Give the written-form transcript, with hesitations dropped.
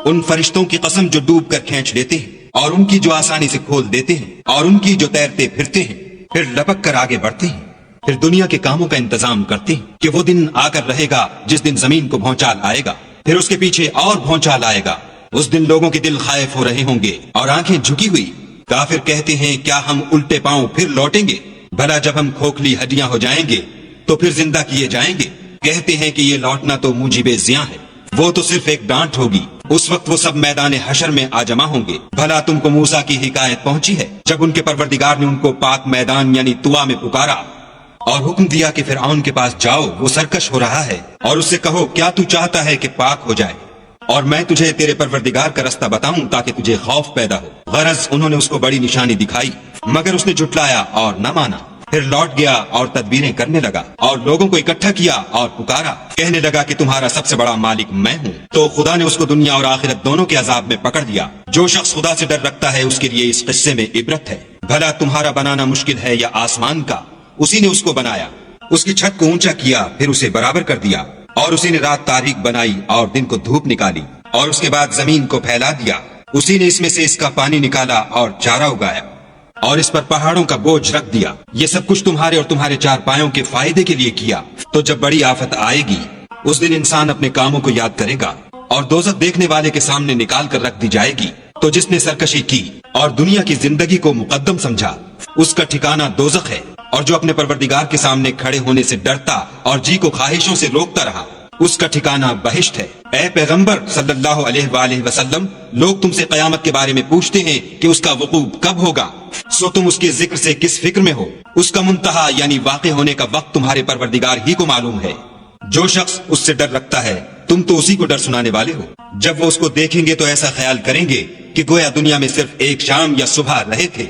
ان فرشتوں کی قسم جو ڈوب کر کھینچ لیتے ہیں اور ان کی جو آسانی سے کھول دیتے ہیں اور ان کی جو تیرتے پھرتے ہیں پھر لپک کر آگے بڑھتے ہیں، پھر دنیا کے کاموں کا انتظام کرتے ہیں کہ وہ دن آ کر رہے گا جس دن زمین کو بھونچال آئے گا، پھر اس کے پیچھے اور بھونچال آئے گا۔ اس دن لوگوں کے دل خائف ہو رہے ہوں گے اور آنکھیں جھکی ہوئی۔ کافر کہتے ہیں کیا ہم الٹے پاؤں پھر لوٹیں گے؟ بھلا جب ہم کھوکھلی ہڈیاں ہو جائیں گے تو پھر زندہ کیے جائیں گے؟ کہتے ہیں کہ یہ لوٹنا تو موجب زیاں ہے، وہ تو صرف ایک ڈانٹ ہوگی۔ اس وقت وہ سب میدان حشر میں آ جمع ہوں گے۔ بھلا تم کو موسیٰ کی حکایت پہنچی ہے جب ان کے پروردگار نے ان کو پاک میدان یعنی طوا میں پکارا اور حکم دیا کہ فرعون کے پاس جاؤ، وہ سرکش ہو رہا ہے، اور اس سے کہو کیا تو چاہتا ہے کہ پاک ہو جائے اور میں تجھے تیرے پروردگار کا رستہ بتاؤں تاکہ تجھے خوف پیدا ہو۔ غرض انہوں نے اس کو بڑی نشانی دکھائی مگر اس نے جھٹلایا اور نہ مانا۔ پھر لوٹ گیا اور تدبیریں کرنے لگا اور لوگوں کو اکٹھا کیا اور پکارا، کہنے لگا کہ تمہارا سب سے بڑا مالک میں ہوں۔ تو خدا نے اس کو دنیا اور آخرت دونوں کے عذاب میں پکڑ دیا۔ جو شخص خدا سے ڈر رکھتا ہے اس کے لیے اس قصے میں عبرت ہے۔ بھلا تمہارا بنانا مشکل ہے یا آسمان کا؟ اسی نے اس کو بنایا، اس کی چھت کو اونچا کیا، پھر اسے برابر کر دیا، اور اسی نے رات تاریک بنائی اور دن کو دھوپ نکالی، اور اس کے بعد زمین کو پھیلا دیا۔ اسی نے اس میں سے اس کا پانی نکالا اور چارہ اگایا، اور اس پر پہاڑوں کا بوجھ رکھ دیا۔ یہ سب کچھ تمہارے اور تمہارے چار پایوں کے فائدے کے لیے کیا۔ تو جب بڑی آفت آئے گی اس دن انسان اپنے کاموں کو یاد کرے گا اور دوزخ دیکھنے والے کے سامنے نکال کر رکھ دی جائے گی۔ تو جس نے سرکشی کی اور دنیا کی زندگی کو مقدم سمجھا اس کا ٹھکانہ دوزخ ہے، اور جو اپنے پروردگار کے سامنے کھڑے ہونے سے ڈرتا اور جی کو خواہشوں سے روکتا رہا اس کا ٹھکانہ بہشت ہے۔ اے پیغمبر صلی اللہ علیہ وآلہ وسلم، لوگ تم سے قیامت کے بارے میں پوچھتے ہیں کہ اس کا وقوع کب ہوگا، سو تم اس کے ذکر سے کس فکر میں ہو؟ اس کا منتہا یعنی واقع ہونے کا وقت تمہارے پروردگار ہی کو معلوم ہے۔ جو شخص اس سے ڈر رکھتا ہے تم تو اسی کو ڈر سنانے والے ہو۔ جب وہ اس کو دیکھیں گے تو ایسا خیال کریں گے کہ گویا دنیا میں صرف ایک شام یا صبح رہے تھے۔